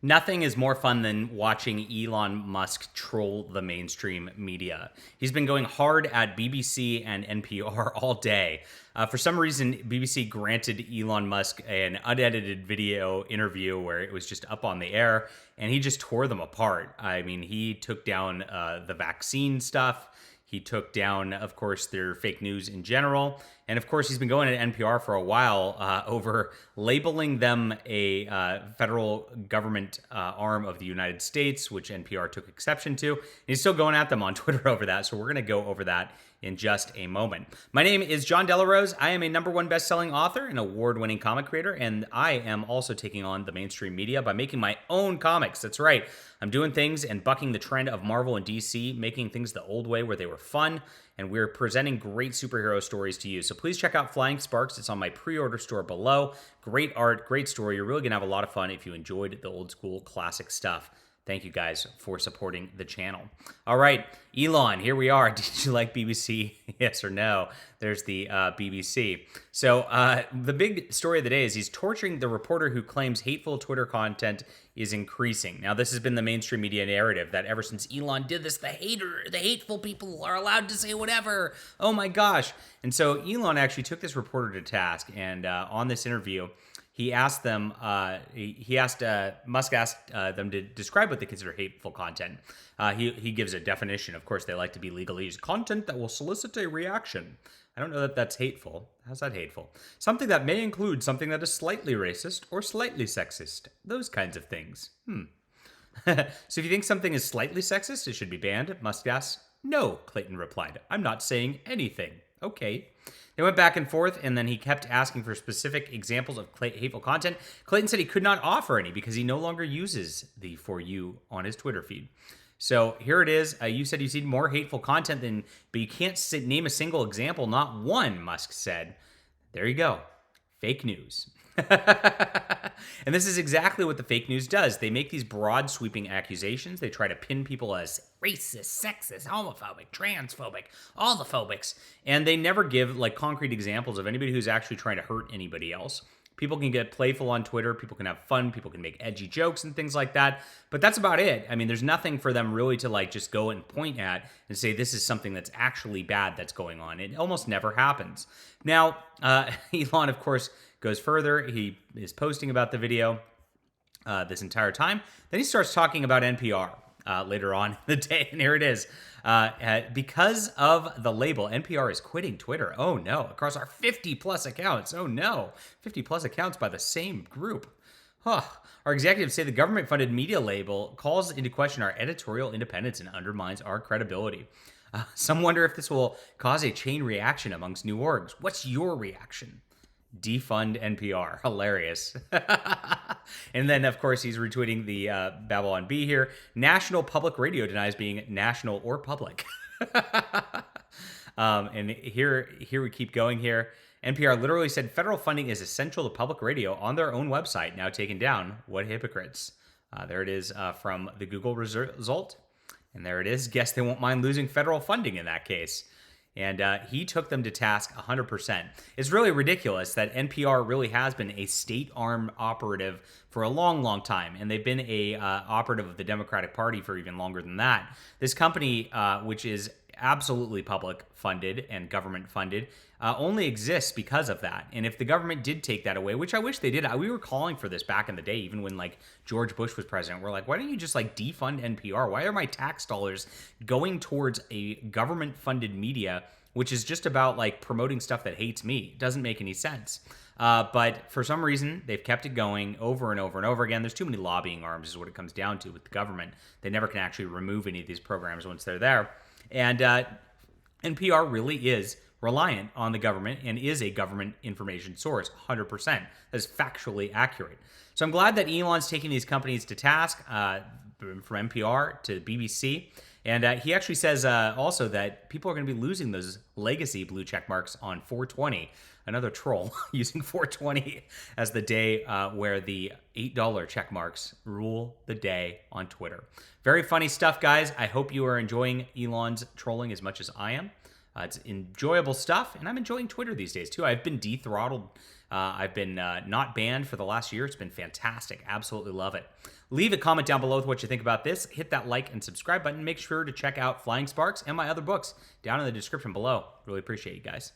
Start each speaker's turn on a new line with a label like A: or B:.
A: Nothing is more fun than watching Elon Musk troll the mainstream media. He's been going hard at BBC and NPR all day. For some reason, BBC granted Elon Musk an unedited video interview where it was just up on the air, and he just tore them apart. I mean, he took down the vaccine stuff. He took down, of course, their fake news in general. And of course, he's been going to NPR for a while over labeling them a federal government arm of the United States, which NPR took exception to. And he's still going at them on Twitter over that. So we're going to go over that in just a moment. My name is John Delarose. I am a #1 best-selling author and award-winning comic creator, and I am also taking on the mainstream media by making my own comics. That's right. I'm doing things and bucking the trend of Marvel and DC, making things the old way where they were fun, and we're presenting great superhero stories to you. So please check out Flying Sparks. It's on my pre-order store below. Great art, great story. You're really going to have a lot of fun if you enjoyed the old school classic stuff. Thank you guys for supporting the channel. All right, Elon, here we are. Did you like BBC? Yes or no? There's the BBC. So the big story of the day is he's torturing the reporter who claims hateful Twitter content is increasing. Now, this has been the mainstream media narrative that ever since Elon did this, the hateful people are allowed to say whatever. Oh my gosh. And so Elon actually took this reporter to task, and on this interview, he asked them, Musk asked them to describe what they consider hateful content. He gives a definition. Of course, they like to be legalese. Content that will solicit a reaction. I don't know that that's hateful. How's that hateful? Something that may include something that is slightly racist or slightly sexist. Those kinds of things. So if you think something is slightly sexist, it should be banned, Musk asked. No, Clayton replied. I'm not saying anything. Okay. They went back and forth, and then he kept asking for specific examples of hateful content. Clayton said he could not offer any because he no longer uses the For You on his Twitter feed. So here it is. You said you've seen more hateful content but you can't name a single example, not one, Musk said. There you go. Fake news. And this is exactly what the fake news does. They make these broad sweeping accusations. They try to pin people as racist, sexist, homophobic, transphobic, all the phobics. And they never give like concrete examples of anybody who's actually trying to hurt anybody else. People can get playful on Twitter. People can have fun. People can make edgy jokes and things like that. But that's about it. I mean, there's nothing for them really to like just go and point at and say this is something that's actually bad that's going on. It almost never happens. Now, Elon, of course, goes further. He is posting about the video this entire time. Then he starts talking about NPR later on in the day. And here it is. Because of the label, NPR is quitting Twitter. Oh no, across our 50 plus accounts. Oh no, 50 plus accounts by the same group. Our executives say the government funded media label calls into question our editorial independence and undermines our credibility. Some wonder if this will cause a chain reaction amongst new orgs. What's your reaction? Defund NPR. Hilarious. And then, of course, he's retweeting the Babylon Bee here. National Public Radio denies being national or public. And here we keep going here. NPR literally said federal funding is essential to public radio on their own website, now taken down. What hypocrites. There it is from the Google result. And there it is. Guess they won't mind losing federal funding in that case. And he took them to task 100%. It's really ridiculous that NPR really has been a state-armed operative for a long, long time. And they've been a operative of the Democratic Party for even longer than that. This company, which is absolutely public funded and government funded, only exists because of that. And if the government did take that away, which I wish they did, we were calling for this back in the day, even when like George Bush was president. We're like, why don't you just like defund NPR? Why are my tax dollars going towards a government funded media, which is just about like promoting stuff that hates me? It doesn't make any sense. But for some reason, they've kept it going over and over and over again. There's too many lobbying arms is what it comes down to with the government. They never can actually remove any of these programs once they're there. And NPR really is reliant on the government and is a government information source, 100%. That is factually accurate. So I'm glad that Elon's taking these companies to task, from NPR to BBC. And he actually says also that people are going to be losing those legacy blue check marks on 420. Another troll using 420 as the day where the $8 check marks rule the day on Twitter. Very funny stuff, guys. I hope you are enjoying Elon's trolling as much as I am. It's enjoyable stuff, and I'm enjoying Twitter these days, too. I've been dethrottled I've been not banned for the last year. It's been fantastic. Absolutely love it. Leave a comment down below with what you think about this. Hit that like and subscribe button. Make sure to check out Flying Sparks and my other books down in the description below. Really appreciate you guys.